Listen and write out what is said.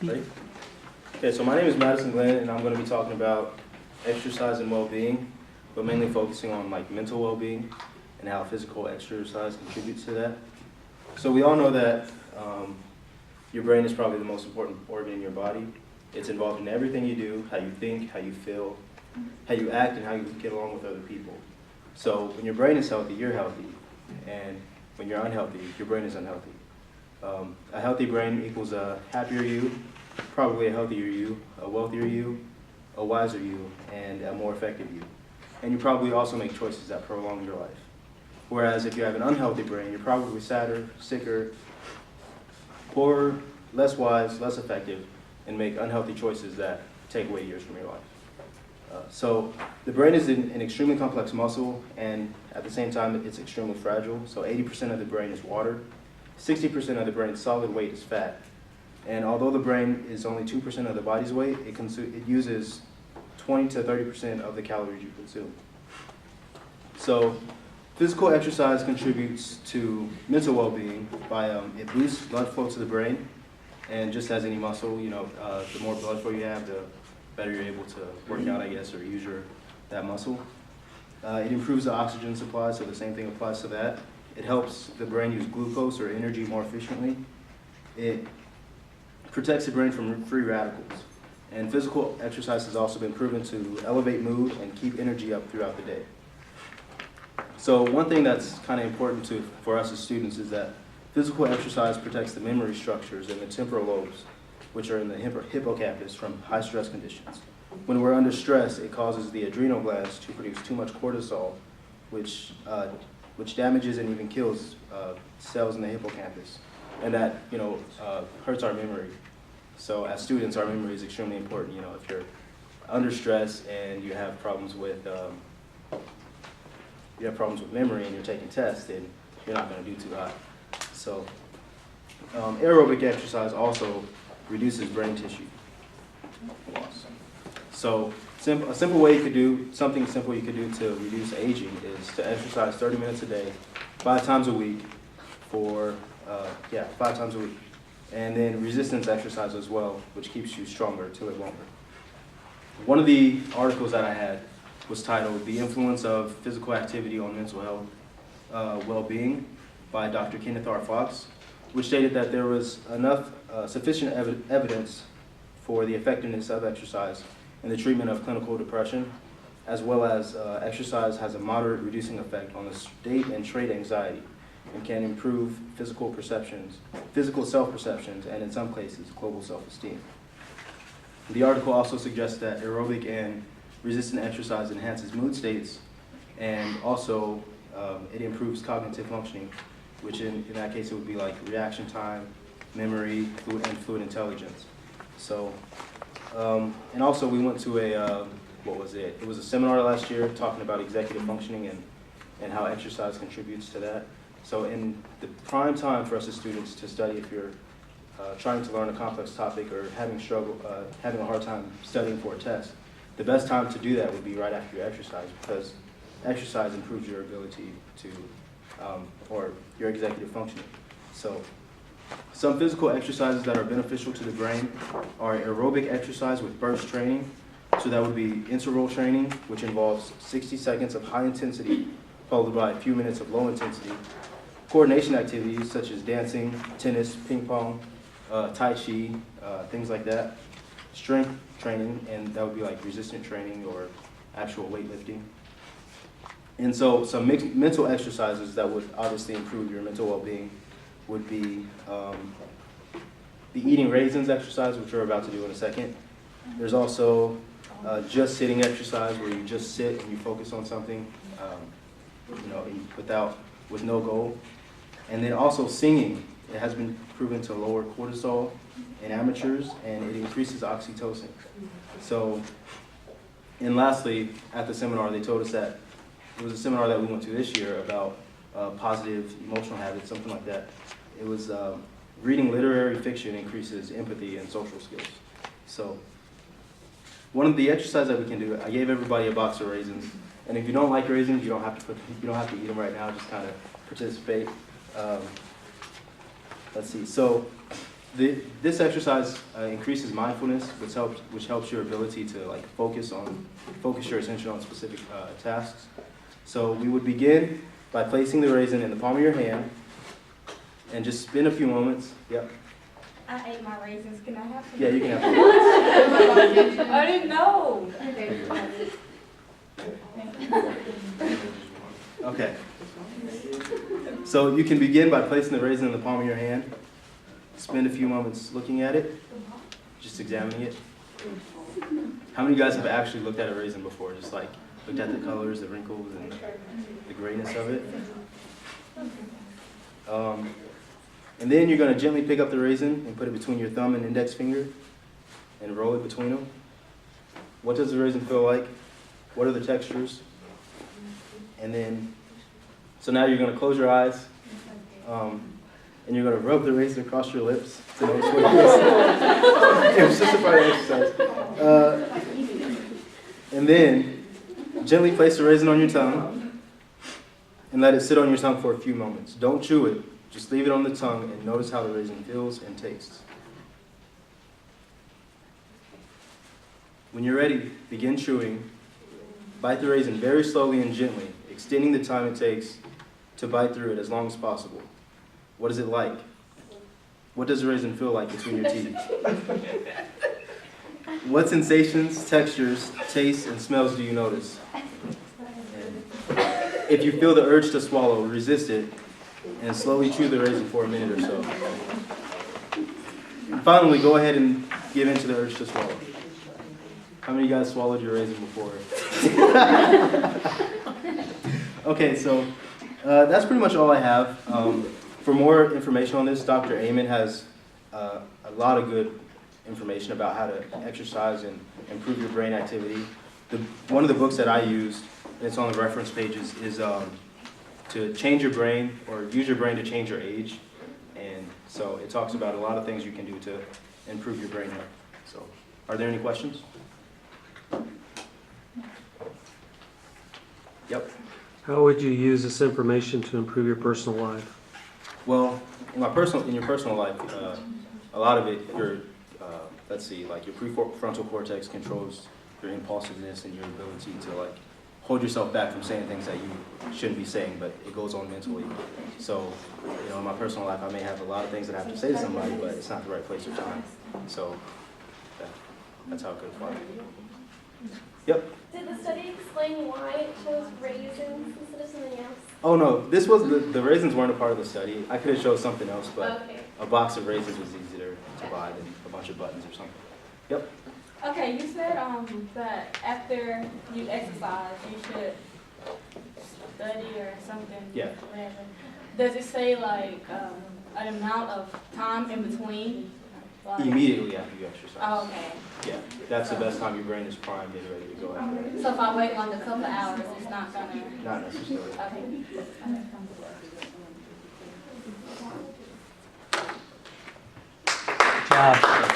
Ready? Okay, so my name is Maddison and I'm going to be talking about exercise and well-being, but mainly focusing on like mental well-being and how physical exercise contributes to that. So we all know that your brain is probably the most important organ in your body. It's involved in everything you do, how you think, how you feel, how you act, and how you get along with other people. So when your brain is healthy, you're healthy, and when you're unhealthy, your brain is unhealthy. A healthy brain equals a happier you, probably a healthier you, a wealthier you, a wiser you, and a more effective you. And you probably also make choices that prolong your life. Whereas if you have an unhealthy brain, you're probably sadder, sicker, poorer, less wise, less effective, and make unhealthy choices that take away years from your life. So the brain is an extremely complex muscle, and at the same time, it's extremely fragile. So 80% of the brain is water, 60% of the brain's solid weight is fat. And although the brain is only 2% of the body's weight, it uses 20 to 30% of the calories you consume. So physical exercise contributes to mental well-being by it boosts blood flow to the brain, and just as any muscle, the more blood flow you have, the better you're able to work out, I guess, or use that muscle. It improves the oxygen supply, so the same thing applies to that. It helps the brain use glucose or energy more efficiently. It protects the brain from free radicals. And physical exercise has also been proven to elevate mood and keep energy up throughout the day. So one thing that's kind of important for us as students is that physical exercise protects the memory structures and the temporal lobes, which are in the hippocampus, from high stress conditions. When we're under stress, it causes the adrenal glands to produce too much cortisol, which damages and even kills cells in the hippocampus, and that hurts our memory. So as students, our memory is extremely important. If you're under stress and you have problems with memory and you're taking tests, then you're not going to do too hot. So aerobic exercise also reduces brain tissue loss. So a simple way you could do, something simple you could do to reduce aging is to exercise 30 minutes a day, 5 times a week for, 5 times a week. And then resistance exercise as well, which keeps you stronger to live longer. One of the articles that I had was titled "The Influence of Physical Activity on Mental Health, Well-Being" by Dr. Kenneth R. Fox, which stated that there was sufficient evidence for the effectiveness of exercise in the treatment of clinical depression, as well as exercise has a moderate reducing effect on the state and trait anxiety, and can improve physical self-perceptions, and in some cases, global self-esteem. The article also suggests that aerobic and resistant exercise enhances mood states, and also it improves cognitive functioning, which in that case it would be like reaction time, memory, and fluid intelligence. So, and also we went to it was a seminar last year talking about executive functioning and how exercise contributes to that. So in the prime time for us as students to study, if you're trying to learn a complex topic or having a hard time studying for a test, the best time to do that would be right after your exercise, because exercise improves your ability to, or your executive functioning. So some physical exercises that are beneficial to the brain are aerobic exercise with burst training. So that would be interval training, which involves 60 seconds of high intensity followed by a few minutes of low intensity. Coordination activities such as dancing, tennis, ping pong, tai chi, things like that. Strength training, and that would be like resistant training or actual weightlifting. And so some mental exercises that would obviously improve your mental well-being would be the eating raisins exercise, which we're about to do in a second. There's also just sitting exercise, where you just sit and you focus on something, with no goal. And then also singing. It has been proven to lower cortisol in amateurs, and it increases oxytocin. So, and lastly, at the seminar, they told us that it was a seminar that we went to this year about positive emotional habits, something like that. It was reading literary fiction increases empathy and social skills. So one of the exercises that we can do, I gave everybody a box of raisins, and if you don't like raisins, you don't have to eat them right now. Just kind of participate. Let's see. So This exercise increases mindfulness, which helps your ability to like focus your attention on specific tasks. So we would begin by placing the raisin in the palm of your hand, and just spend a few moments. Yep. I ate my raisins. Can I have some? Yeah, you can have some. I didn't know. Okay. So you can begin by placing the raisin in the palm of your hand. Spend a few moments looking at it, just examining it. How many of you guys have actually looked at a raisin before? Just like looked at the colors, the wrinkles, and the grayness of it? And then you're going to gently pick up the raisin and put it between your thumb and index finger and roll it between them. What does the raisin feel like? What are the textures? And then, so now you're going to close your eyes. And you're going to rub the raisin across your lips to notice what it feels. It's just a part of the exercise. And then, gently place the raisin on your tongue and let it sit on your tongue for a few moments. Don't chew it. Just leave it on the tongue and notice how the raisin feels and tastes. When you're ready, begin chewing. Bite the raisin very slowly and gently, extending the time it takes to bite through it as long as possible. What is it like? What does the raisin feel like between your teeth? What sensations, textures, tastes, and smells do you notice? If you feel the urge to swallow, resist it, and slowly chew the raisin for a minute or so. And finally, go ahead and give in to the urge to swallow. How many of you guys swallowed your raisin before? Okay, so that's pretty much all I have. For more information on this, Dr. Amen has a lot of good information about how to exercise and improve your brain activity. One of the books that I used, and it's on the reference pages, is to change your brain, or use your brain to change your age. And so it talks about a lot of things you can do to improve your brain health. So, are there any questions? Yep. How would you use this information to improve your personal life? Well, in your personal life, a lot of it, let's see, like your prefrontal cortex controls your impulsiveness and your ability to like hold yourself back from saying things that you shouldn't be saying, but it goes on mentally. So, in my personal life, I may have a lot of things that I have to say to somebody, but it's not the right place or time. So, that's how it could apply. Yep. Did the study explain why it chose raisins instead of something else? Oh no, this was the raisins weren't a part of the study. I could have showed something else, but Okay. a box of raisins was easier to buy than a bunch of buttons or something. Yep. Okay, you said that after you exercise, you should study or something. Yeah. Whatever. Does it say like an amount of time in between? Like, Immediately after you exercise. Oh, okay. Yeah, that's the best time your brain is primed and ready to go after. So if I wait like a couple of hours, it's not gonna. Not necessarily. Okay. Josh.